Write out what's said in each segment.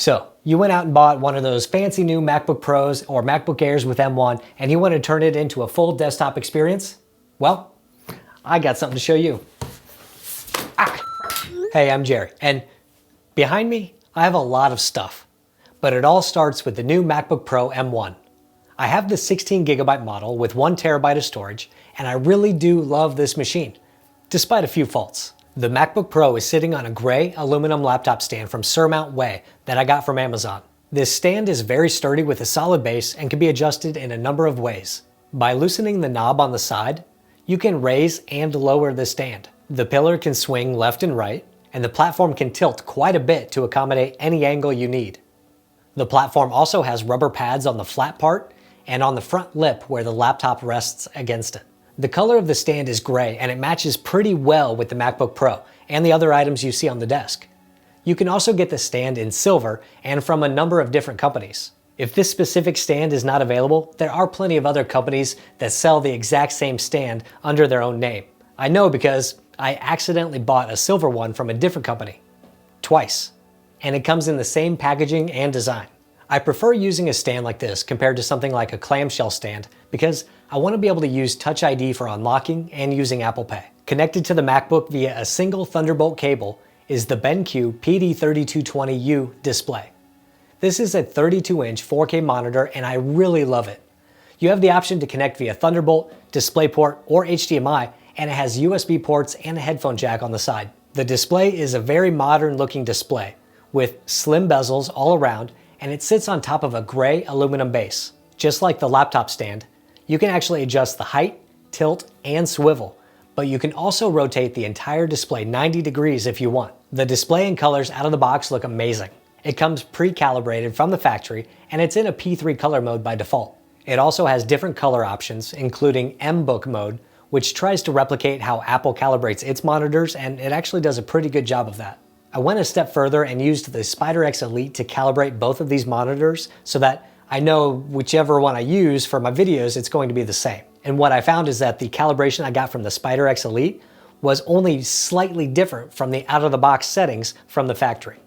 So, you went out and bought one of those fancy new MacBook Pros or MacBook Airs with M1 and you want to turn it into a full desktop experience? Well, I got something to show you. Hey, I'm Jerry, and behind me, I have a lot of stuff. But it all starts with the new MacBook Pro M1. I have the 16GB model with 1TB of storage, and I really do love this machine, despite a few faults. The MacBook Pro is sitting on a gray aluminum laptop stand from Surmount Way that I got from Amazon. This stand is very sturdy with a solid base and can be adjusted in a number of ways. By loosening the knob on the side, you can raise and lower the stand. The pillar can swing left and right, and the platform can tilt quite a bit to accommodate any angle you need. The platform also has rubber pads on the flat part and on the front lip where the laptop rests against it. The color of the stand is gray and it matches pretty well with the MacBook Pro and the other items you see on the desk. You can also get the stand in silver and from a number of different companies. If this specific stand is not available, there are plenty of other companies that sell the exact same stand under their own name. I know because I accidentally bought a silver one from a different company. Twice. And it comes in the same packaging and design. I prefer using a stand like this compared to something like a clamshell stand because I want to be able to use Touch ID for unlocking and using Apple Pay. Connected to the MacBook via a single Thunderbolt cable is the BenQ PD3220U display. This is a 32-inch 4K monitor and I really love it. You have the option to connect via Thunderbolt, DisplayPort, or HDMI, and it has USB ports and a headphone jack on the side. The display is a very modern looking display with slim bezels all around, and it sits on top of a gray aluminum base. Just like the laptop stand, you can actually adjust the height, tilt, and swivel, but you can also rotate the entire display 90 degrees if you want. The display and colors out of the box look amazing. It comes pre-calibrated from the factory, and it's in a P3 color mode by default. It also has different color options, including M-Book mode, which tries to replicate how Apple calibrates its monitors, and it actually does a pretty good job of that. I went a step further and used the SpiderX Elite to calibrate both of these monitors so that I know whichever one I use for my videos, it's going to be the same. And what I found is that the calibration I got from the SpiderX Elite was only slightly different from the out-of-the-box settings from the factory.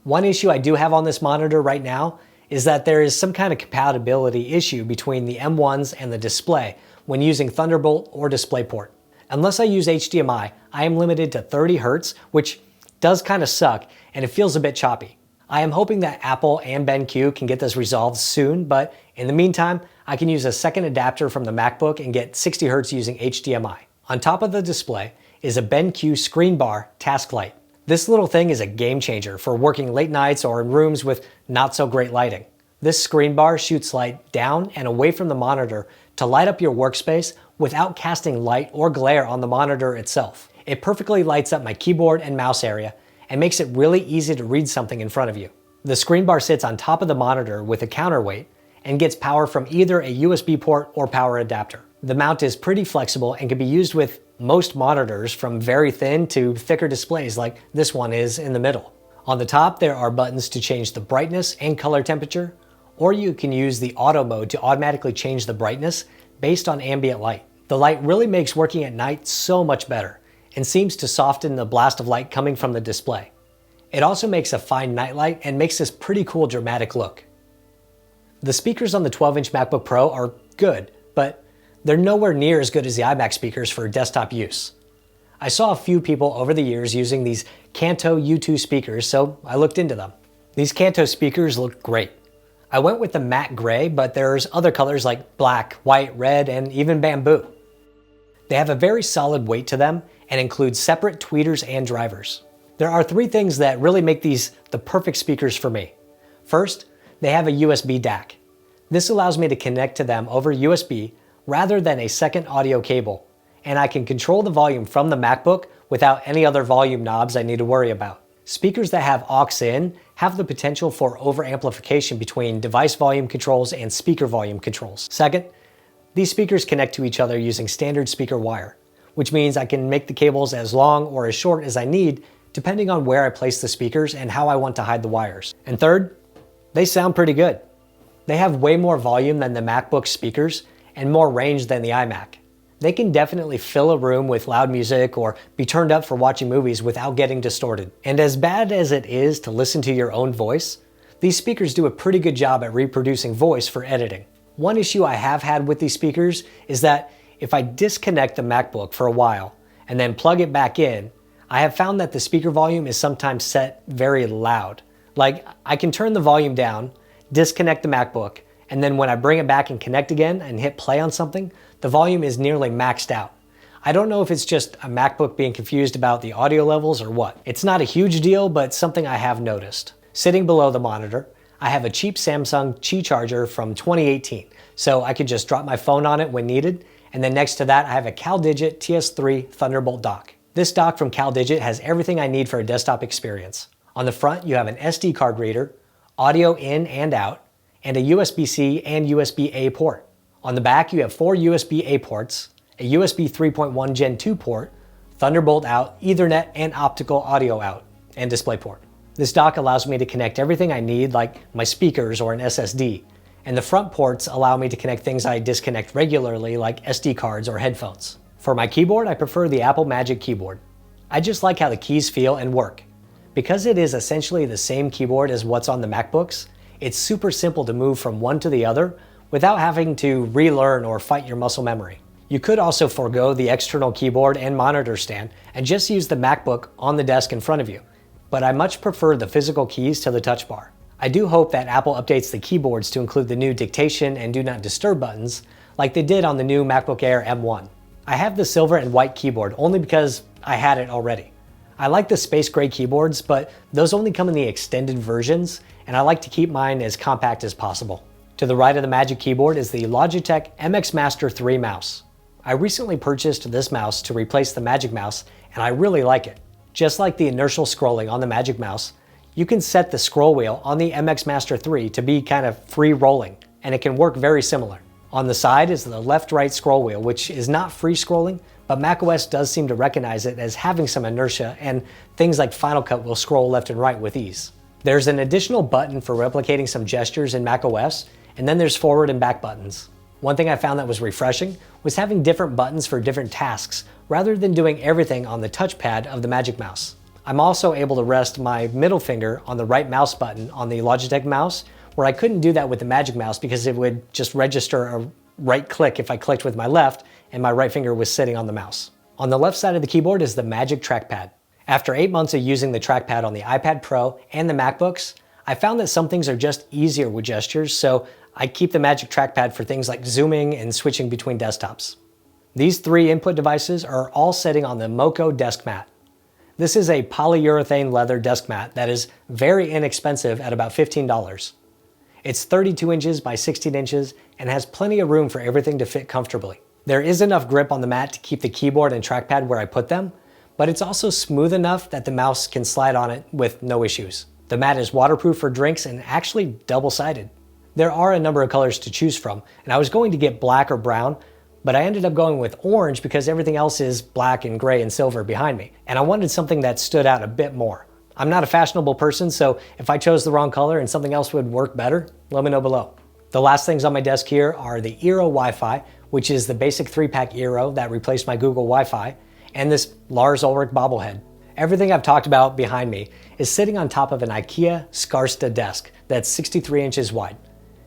One issue I do have on this monitor right now is that there is some kind of compatibility issue between the M1s and the display when using Thunderbolt or DisplayPort. Unless I use HDMI, I am limited to 30 Hz, which does kind of suck and it feels a bit choppy. I am hoping that Apple and BenQ can get this resolved soon, but in the meantime, I can use a second adapter from the MacBook and get 60 Hz using HDMI. On top of the display is a BenQ ScreenBar task light. This little thing is a game changer for working late nights or in rooms with not so great lighting. This ScreenBar shoots light down and away from the monitor to light up your workspace without casting light or glare on the monitor itself. It perfectly lights up my keyboard and mouse area and makes it really easy to read something in front of you. The ScreenBar sits on top of the monitor with a counterweight and gets power from either a USB port or power adapter. The mount is pretty flexible and can be used with most monitors from very thin to thicker displays like this one is in the middle. On the top, there are buttons to change the brightness and color temperature, or you can use the auto mode to automatically change the brightness based on ambient light. The light really makes working at night so much better and seems to soften the blast of light coming from the display. It also makes a fine nightlight and makes this pretty cool dramatic look. The speakers on the 12-inch MacBook Pro are good, but they're nowhere near as good as the iMac speakers for desktop use. I saw a few people over the years using these Kanto U2 speakers, so I looked into them. These Kanto speakers look great. I went with the matte gray, but there's other colors like black, white, red, and even bamboo. They have a very solid weight to them and include separate tweeters and drivers. There are three things that really make these the perfect speakers for me. First, they have a USB DAC. This allows me to connect to them over USB rather than a second audio cable, and I can control the volume from the MacBook without any other volume knobs I need to worry about. Speakers that have aux-in have the potential for over-amplification between device volume controls and speaker volume controls. Second, these speakers connect to each other using standard speaker wire, which means I can make the cables as long or as short as I need depending on where I place the speakers and how I want to hide the wires. And third, they sound pretty good. They have way more volume than the MacBook speakers and more range than the iMac. They can definitely fill a room with loud music or be turned up for watching movies without getting distorted. And as bad as it is to listen to your own voice, These speakers do a pretty good job at reproducing voice for editing. One issue I have had with these speakers is that if I disconnect the MacBook for a while and then plug it back in, I have found that the speaker volume is sometimes set very loud. Like, I can turn the volume down, disconnect the MacBook, and then when I bring it back and connect again and hit play on something, the volume is nearly maxed out. I don't know if it's just a MacBook being confused about the audio levels or what. It's not a huge deal, but something I have noticed. Sitting below the monitor, I have a cheap Samsung Qi charger from 2018, so I could just drop my phone on it when needed, and then next to that I have a CalDigit TS3 Thunderbolt dock. This dock from CalDigit has everything I need for a desktop experience. On the front you have an SD card reader, audio in and out, and a USB-C and USB-A port. On the back you have 4 USB-A ports, a USB 3.1 Gen 2 port, Thunderbolt out, Ethernet and optical audio out, and DisplayPort. This dock allows me to connect everything I need, like my speakers or an SSD, and the front ports allow me to connect things I disconnect regularly, like SD cards or headphones. For my keyboard, I prefer the Apple Magic Keyboard. I just like how the keys feel and work. Because it is essentially the same keyboard as what's on the MacBooks, it's super simple to move from one to the other without having to relearn or fight your muscle memory. You could also forego the external keyboard and monitor stand and just use the MacBook on the desk in front of you, but I much prefer the physical keys to the touch bar. I do hope that Apple updates the keyboards to include the new dictation and do not disturb buttons like they did on the new MacBook Air M1. I have the silver and white keyboard only because I had it already. I like the space gray keyboards, but those only come in the extended versions, and I like to keep mine as compact as possible. To the right of the Magic Keyboard is the Logitech MX Master 3 mouse. I recently purchased this mouse to replace the Magic Mouse, and I really like it. Just like the inertial scrolling on the Magic Mouse, you can set the scroll wheel on the MX Master 3 to be kind of free rolling, and it can work very similar. On the side is the left-right scroll wheel, which is not free scrolling, but macOS does seem to recognize it as having some inertia, and things like Final Cut will scroll left and right with ease. There's an additional button for replicating some gestures in macOS, and then there's forward and back buttons. One thing I found that was refreshing was having different buttons for different tasks, rather than doing everything on the touchpad of the Magic Mouse. I'm also able to rest my middle finger on the right mouse button on the Logitech mouse, where I couldn't do that with the Magic Mouse because it would just register a right click if I clicked with my left and my right finger was sitting on the mouse. On the left side of the keyboard is the Magic Trackpad. After 8 months of using the trackpad on the iPad Pro and the MacBooks, I found that some things are just easier with gestures, so I keep the Magic Trackpad for things like zooming and switching between desktops. These 3 input devices are all sitting on the Moco desk mat. This is a polyurethane leather desk mat that is very inexpensive at about $15. It's 32 inches by 16 inches and has plenty of room for everything to fit comfortably. There is enough grip on the mat to keep the keyboard and trackpad where I put them, but it's also smooth enough that the mouse can slide on it with no issues. The mat is waterproof for drinks and actually double-sided. There are a number of colors to choose from, and I was going to get black or brown, but I ended up going with orange because everything else is black and gray and silver behind me, and I wanted something that stood out a bit more. I'm not a fashionable person, so if I chose the wrong color and something else would work better, let me know below. The last things on my desk here are the Eero Wi-Fi, which is the basic 3-pack Eero that replaced my Google Wi-Fi, and this Lars Ulrich bobblehead. Everything I've talked about behind me is sitting on top of an IKEA Skarsta desk that's 63 inches wide.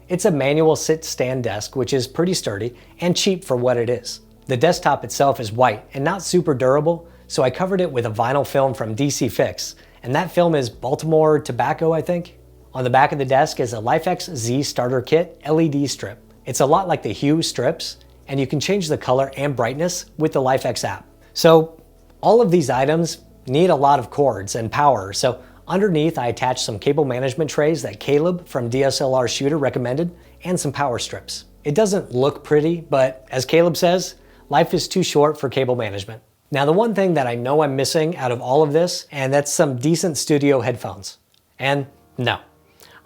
It's a manual sit-stand desk, which is pretty sturdy and cheap for what it is. The desktop itself is white and not super durable, so I covered it with a vinyl film from DC Fix, and that film is Baltimore Tobacco, I think. On the back of the desk is a LifeX Z Starter Kit LED strip. It's a lot like the Hue strips, and you can change the color and brightness with the LifeX app. So all of these items need a lot of cords and power, so underneath I attached some cable management trays that Caleb from DSLR Shooter recommended and some power strips. It doesn't look pretty, but as Caleb says, life is too short for cable management. Now the one thing that I know I'm missing out of all of this, and that's some decent studio headphones. And no,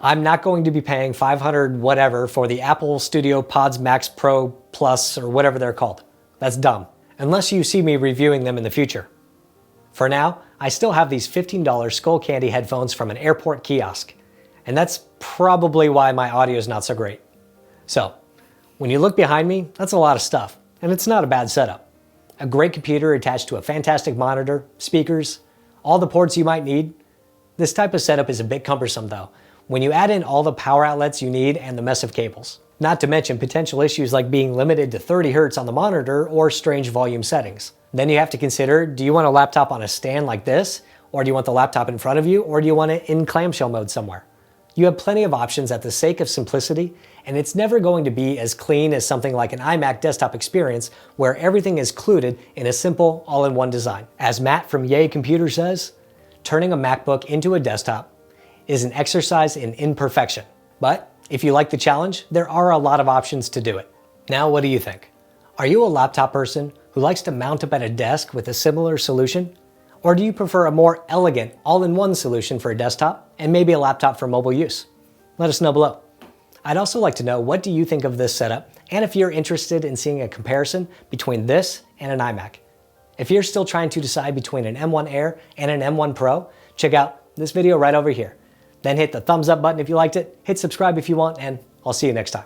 I'm not going to be paying $500 whatever for the Apple Studio Pods Max Pro Plus or whatever they're called. That's dumb, unless you see me reviewing them in the future. For now, I still have these $15 Skullcandy headphones from an airport kiosk, and that's probably why my audio is not so great. So, when you look behind me, that's a lot of stuff, and it's not a bad setup. A great computer attached to a fantastic monitor, speakers, all the ports you might need. This type of setup is a bit cumbersome though, when you add in all the power outlets you need and the mess of cables. Not to mention potential issues like being limited to 30 Hz on the monitor or strange volume settings. Then you have to consider, do you want a laptop on a stand like this? Or do you want the laptop in front of you? Or do you want it in clamshell mode somewhere? You have plenty of options at the sake of simplicity, and it's never going to be as clean as something like an iMac desktop experience where everything is included in a simple all-in-one design. As Matt from Yay Computer says, turning a MacBook into a desktop is an exercise in imperfection. But if you like the challenge, there are a lot of options to do it. Now, what do you think? Are you a laptop person who likes to mount up at a desk with a similar solution? Or do you prefer a more elegant all-in-one solution for a desktop and maybe a laptop for mobile use? Let us know below. I'd also like to know, what do you think of this setup, and if you're interested in seeing a comparison between this and an iMac. If you're still trying to decide between an M1 Air and an M1 Pro, check out this video right over here. Then hit the thumbs up button if you liked it, hit subscribe if you want, and I'll see you next time.